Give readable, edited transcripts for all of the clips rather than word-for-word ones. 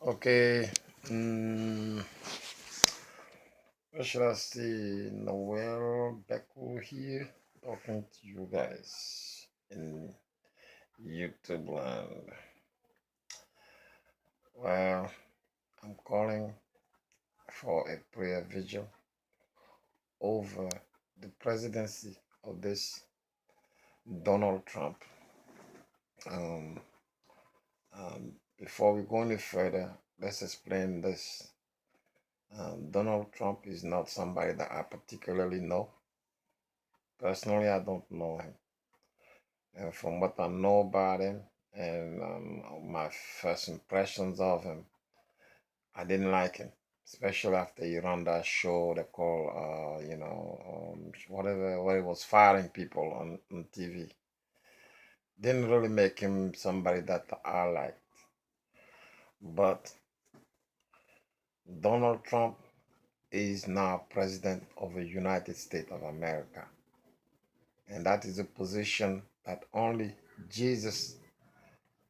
Okay, mm, what should I say? Noel Beku here, talking to you guys in YouTube land. Well, I'm calling for a prayer vigil over the presidency of this Donald Trump. Um, Before we go any further, let's explain this. Donald Trump is not somebody that I particularly know. Personally, I don't know him. And from what I know about him and my first impressions of him, I didn't like him, especially after he ran that show they call, whatever, where he was firing people on TV. Didn't really make him somebody that I liked. But Donald Trump is now president of the United States of America. And that is a position that only Jesus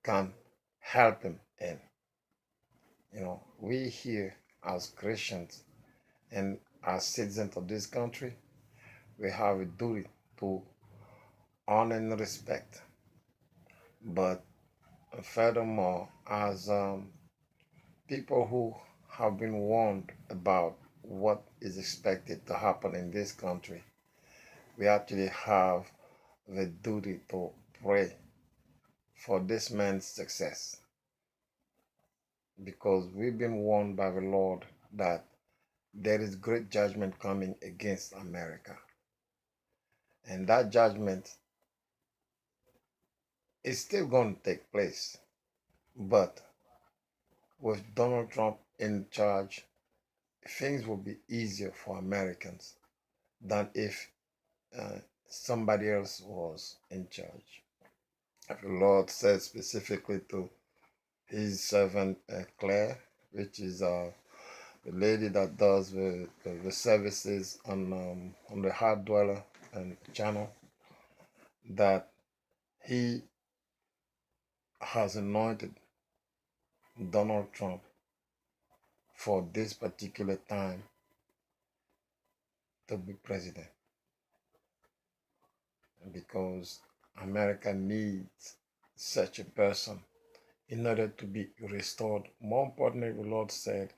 can help him in. We here as Christians and as citizens of this country, we have a duty to honor and respect. But furthermore, as people who have been warned about what is expected to happen in this country, we actually have the duty to pray for this man's success. Because we've been warned by the Lord that there is great judgment coming against America. And that judgment is still going to take place. But with Donald Trump in charge, things will be easier for Americans than if somebody else was in charge. The Lord said specifically to his servant Claire, which is the lady that does the services on the Heartdweller and channel, that he has anointed Donald Trump for this particular time to be president, because America needs such a person in order to be restored. More importantly, the Lord said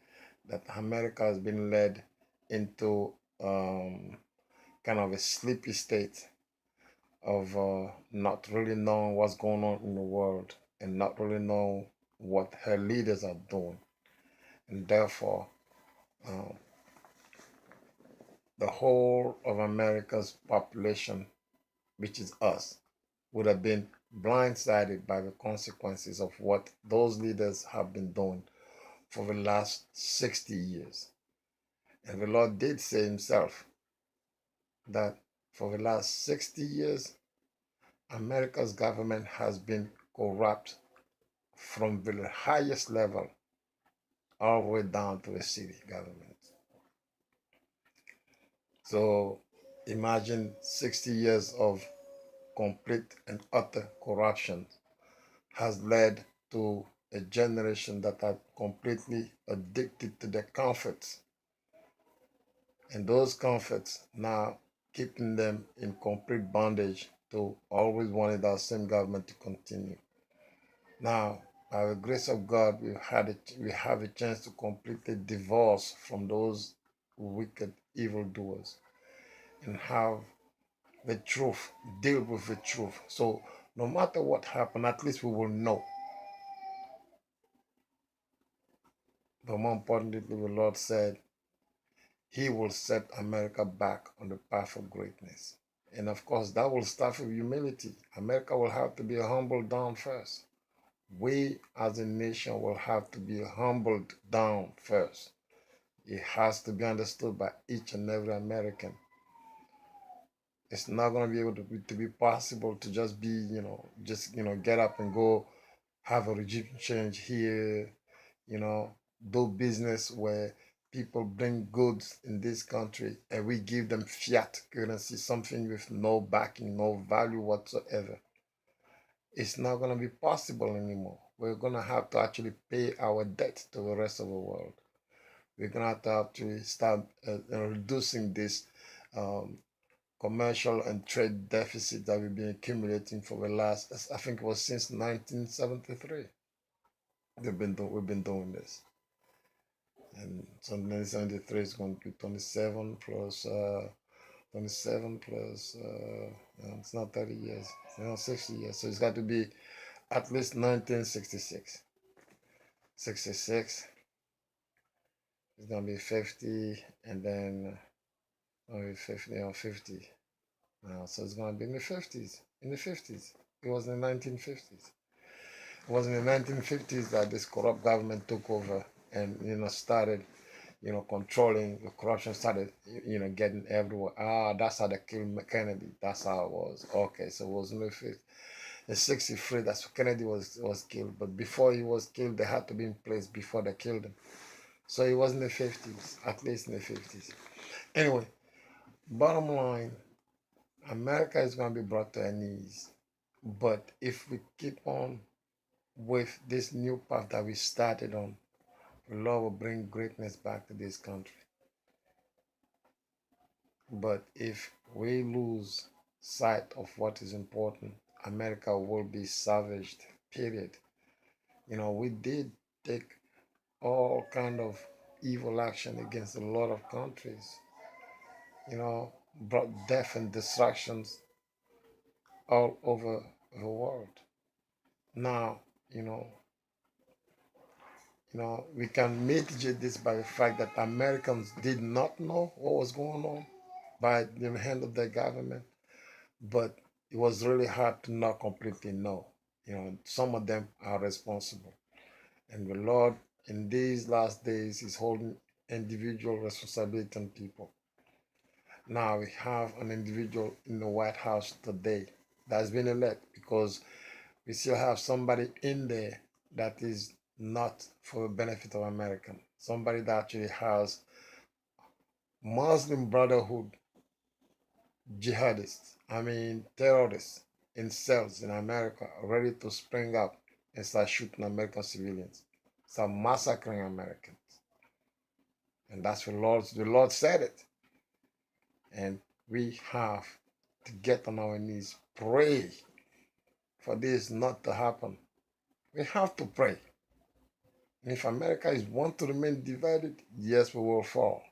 that America has been led into kind of a sleepy state of not really knowing what's going on in the world and not really knowing what her leaders are doing. And therefore, um, the whole of America's population, which is us, would have been blindsided by the consequences of what those leaders have been doing for the last 60 years. And the Lord did say himself that for the last 60 years, America's government has been corrupt from the highest level all the way down to the city government. So imagine 60 years of complete and utter corruption has led to a generation that are completely addicted to their comforts. And those comforts now keeping them in complete bondage to always wanting that same government to continue. Now, by the grace of God, we have a chance to completely divorce from those wicked evildoers and have the truth, deal with the truth. So no matter what happens, at least we will know. But more importantly, the Lord said he will set America back on the path of greatness. And of course, that will start with humility. America will have to be humbled down first. We as a nation will have to be humbled down first. It has to be understood by each and every American. It's not going to be able to be possible to just be, get up and go have a regime change here, do business where people bring goods in this country and we give them fiat currency, something with no backing, no value whatsoever. It's not going to be possible anymore. we're gonna have to actually pay our debt to the rest of the world. We're gonna have to actually start reducing this um, commercial and trade deficit that we've been accumulating for the last, I think it was since 1973. We've been doing this, and so 1973 is going to be 27 plus 27 plus it's not 30 years, 60 years. So it's got to be at least 1966. 66 is gonna be 50, and then maybe 50 or 50. So it's gonna be in the 50s. In the 50s. It was in the 1950s. It was in the 1950s that this corrupt government took over and started controlling the corruption, started getting everywhere. That's how they killed Kennedy. That's how it was. Okay, so it was in the 50s. In 63, that's when Kennedy was killed. But before he was killed, they had to be in place before they killed him. So it was in the 50s, at least in the 50s. Anyway, bottom line, America is going to be brought to her knees. But if we keep on with this new path that we started on, the Lord will bring greatness back to this country. But if we lose sight of what is important, America will be savaged, period. We did take all kind of evil action against a lot of countries, brought death and destructions all over the world. Now, we can mitigate this by the fact that Americans did not know what was going on by the hand of their government, but it was really hard to not completely know. Some of them are responsible. And the Lord, in these last days, is holding individual responsibility on people. Now we have an individual in the White House today that's been elected, because we still have somebody in there that is not for the benefit of Americans. Somebody that actually has Muslim Brotherhood jihadists, terrorists in cells in America, ready to spring up and start shooting American civilians, start massacring Americans. And that's the Lord said it. And we have to get on our knees, pray for this not to happen. We have to pray. And if America is want to remain divided, yes, we will fall.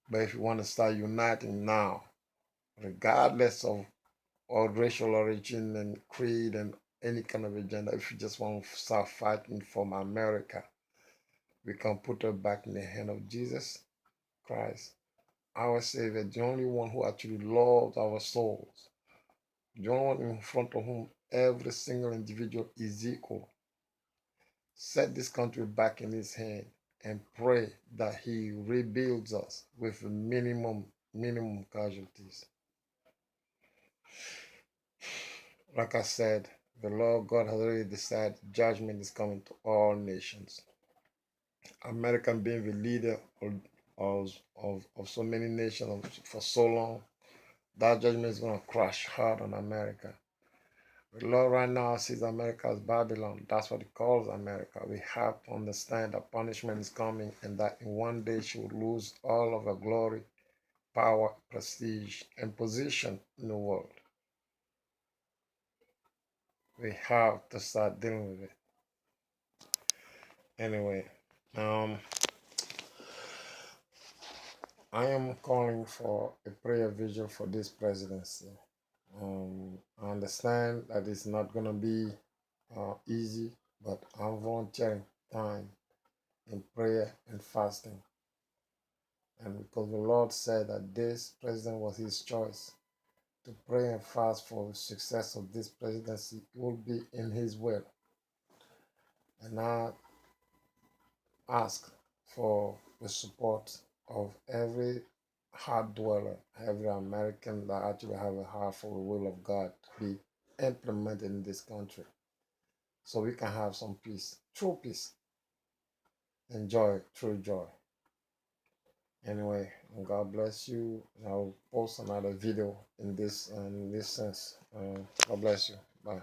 But if we want to start uniting now, regardless of our racial origin and creed and any kind of agenda, if we just want to start fighting for America, we can put her back in the hand of Jesus Christ, our Savior, the only one who actually loves our souls, the only one in front of whom every single individual is equal. Set this country back in his hand and pray that he rebuilds us with minimum casualties. Like I said, the Lord God has already decided judgment is coming to all nations. America being the leader of so many nations for so long, that judgment is going to crash hard on America. The Lord right now sees America as Babylon. That's what he calls America. We have to understand that punishment is coming, and that in one day she will lose all of her glory, power, prestige, and position in the world. We have to start dealing with it. Anyway, I am calling for a prayer vigil for this presidency. I understand that it's not going to be easy, but I'm volunteering time in prayer and fasting. And because the Lord said that this president was his choice, to pray and fast for the success of this presidency, it will be in his will. And I ask for the support of every heart dweller, every American that actually have a heart for the will of God to be implemented in this country, so we can have some peace, true peace, and joy, true joy. Anyway, God bless you. I'll post another video in this sense. God bless you. Bye.